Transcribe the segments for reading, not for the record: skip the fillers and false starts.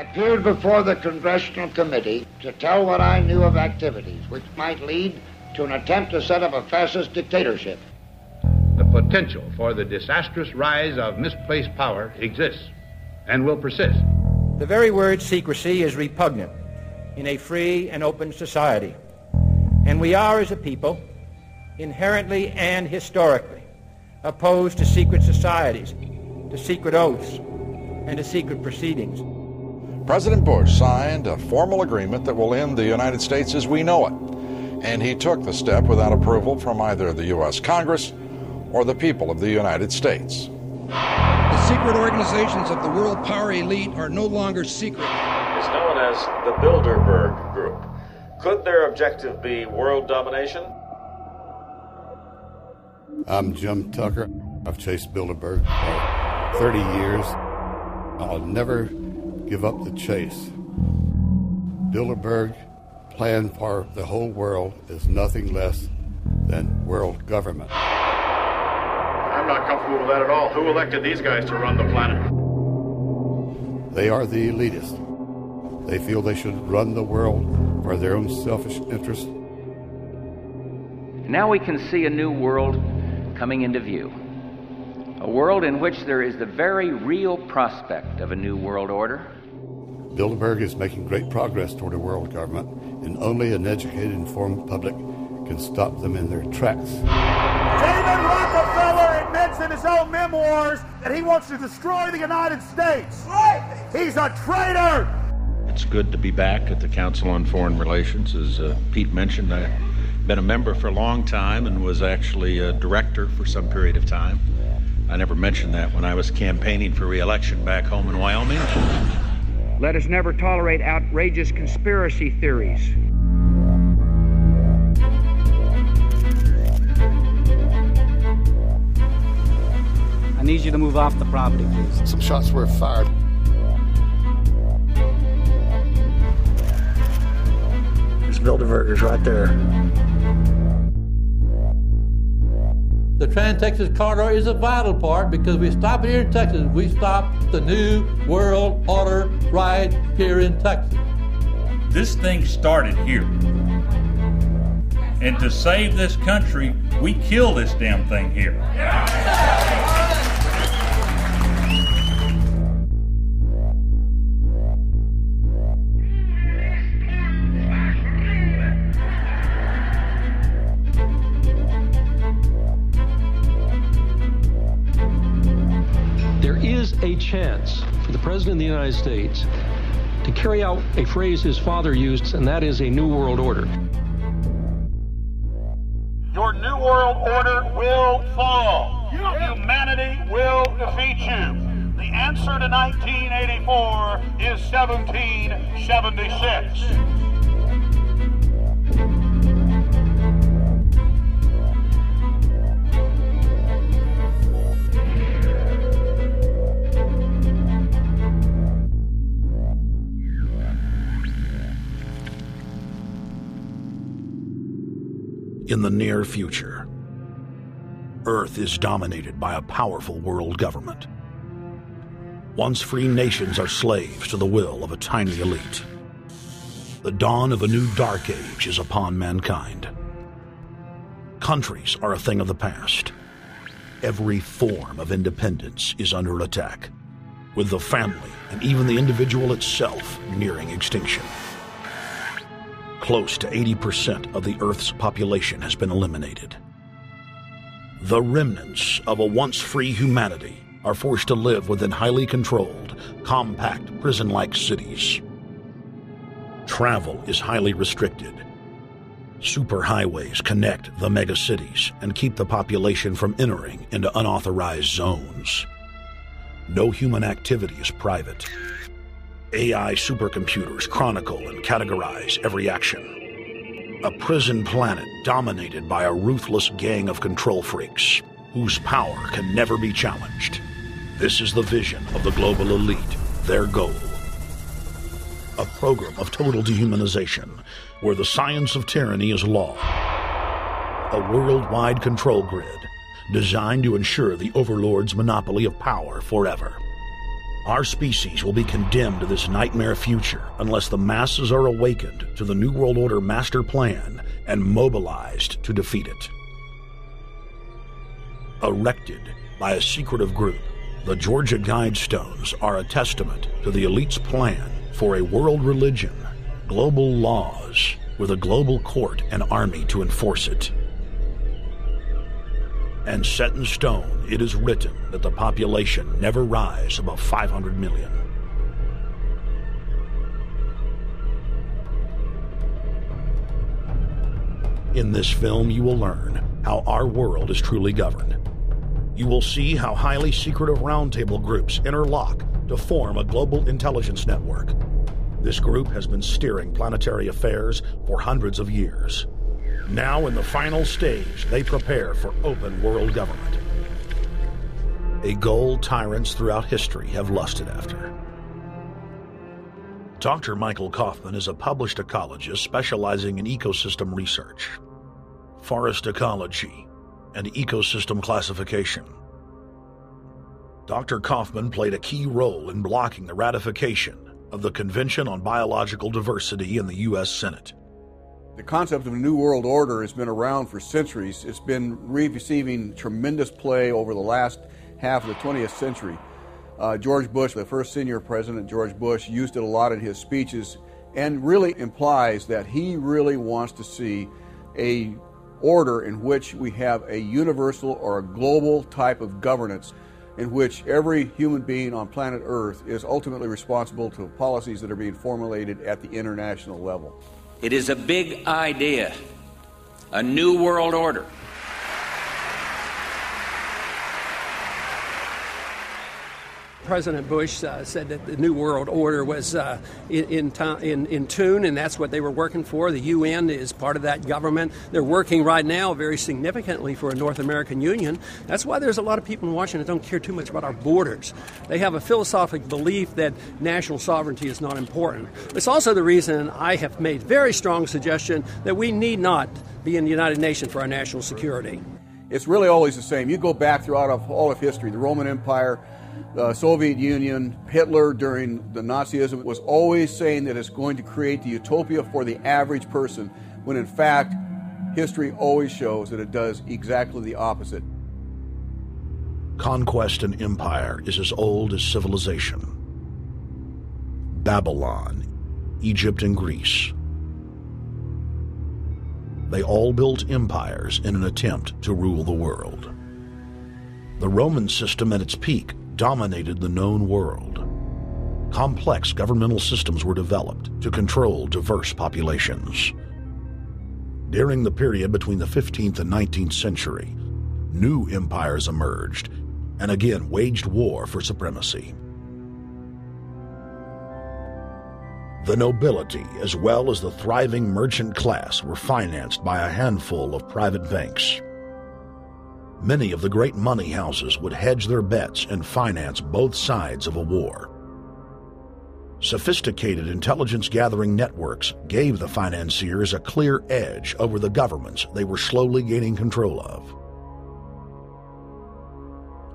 appeared before the Congressional Committee to tell what I knew of activities which might lead to an attempt to set up a fascist dictatorship. The potential for the disastrous rise of misplaced power exists and will persist. The very word secrecy is repugnant in a free and open society, and we are, as a people, inherently and historically opposed to secret societies, to secret oaths, and to secret proceedings. President Bush signed a formal agreement that will end the United States as we know it, and he took the step without approval from either the U.S. Congress or the people of the United States. The secret organizations of the world power elite are no longer secret. It's known as the Bilderberg Group. Could their objective be world domination? I'm Jim Tucker. I've chased Bilderberg for 30 years. I'll never give up the chase. Bilderberg plan for the whole world is nothing less than world government. I'm not comfortable with that at all. Who elected these guys to run the planet? They are the elitists. They feel they should run the world for their own selfish interests. Now we can see a new world coming into view. A world in which there is the very real prospect of a new world order. Bilderberg is making great progress toward a world government, and only an educated, informed public can stop them in their tracks. David Rockefeller admits in his own memoirs that he wants to destroy the United States. Right. He's a traitor. It's good to be back at the Council on Foreign Relations. As Pete mentioned, I've been a member for a long time and was actually a director for some period of time. I never mentioned that when I was campaigning for re-election back home in Wyoming. Let us never tolerate outrageous conspiracy theories. I need you to move off the property, please. Some shots were fired. There's Bilderbergers right there. The Trans-Texas Corridor is a vital part because we stop it here in Texas. We stop the New World Order right here in Texas. This thing started here. And to save this country, we kill this damn thing here. A chance for the President of the United States to carry out a phrase his father used, and that is a New World Order. Your New World Order will fall. Humanity will defeat you. The answer to 1984 is 1776. In the near future, Earth is dominated by a powerful world government. Once free nations are slaves to the will of a tiny elite. The dawn of a new dark age is upon mankind. Countries are a thing of the past. Every form of independence is under attack, with the family and even the individual itself nearing extinction. Close to 80% of the Earth's population has been eliminated. The remnants of a once-free humanity are forced to live within highly controlled, compact, prison-like cities. Travel is highly restricted. Superhighways connect the megacities and keep the population from entering into unauthorized zones. No human activity is private. AI supercomputers chronicle and categorize every action. A prison planet dominated by a ruthless gang of control freaks, whose power can never be challenged. This is the vision of the global elite, their goal. A program of total dehumanization, where the science of tyranny is law. A worldwide control grid, designed to ensure the overlord's monopoly of power forever. Our species will be condemned to this nightmare future unless the masses are awakened to the New World Order master plan and mobilized to defeat it. Erected by a secretive group, the Georgia Guidestones are a testament to the elite's plan for a world religion, global laws, with a global court and army to enforce it. And set in stone, it is written that the population never rise above 500 million. In this film, you will learn how our world is truly governed. You will see how highly secretive roundtable groups interlock to form a global intelligence network. This group has been steering planetary affairs for hundreds of years. Now, in the final stage, they prepare for open world government, a goal tyrants throughout history have lusted after. Dr. Michael Kaufman is a published ecologist specializing in ecosystem research, forest ecology, and ecosystem classification. Dr. Kaufman played a key role in blocking the ratification of the Convention on Biological Diversity in the U.S. Senate. The concept of a New World Order has been around for centuries. It's been receiving tremendous play over the last half of the 20th century. George Bush, the first senior president, George Bush, used it a lot in his speeches and really implies that he really wants to see a order in which we have a universal or a global type of governance in which every human being on planet Earth is ultimately responsible to policies that are being formulated at the international level. It is a big idea, a new world order. President Bush said that the New World Order was in tune, and that's what they were working for. The UN is part of that government. They're working right now very significantly for a North American Union. That's why there's a lot of people in Washington that don't care too much about our borders. They have a philosophical belief that national sovereignty is not important. It's also the reason I have made very strong suggestion that we need not be in the United Nations for our national security. It's really always the same. You go back throughout all of history, the Roman Empire, the Soviet Union, Hitler during the Nazism was always saying that it's going to create the utopia for the average person, when in fact, history always shows that it does exactly the opposite. Conquest and empire is as old as civilization. Babylon, Egypt, and Greece. They all built empires in an attempt to rule the world. The Roman system at its peak dominated the known world. Complex governmental systems were developed to control diverse populations. During the period between the 15th and 19th century, new empires emerged and again waged war for supremacy. The nobility, as well as the thriving merchant class, were financed by a handful of private banks. Many of the great money houses would hedge their bets and finance both sides of a war. Sophisticated intelligence-gathering networks gave the financiers a clear edge over the governments they were slowly gaining control of.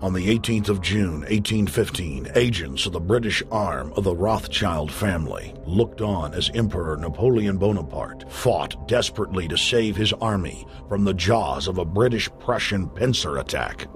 On the 18th of June, 1815, agents of the British arm of the Rothschild family looked on as Emperor Napoleon Bonaparte fought desperately to save his army from the jaws of a British-Prussian pincer attack.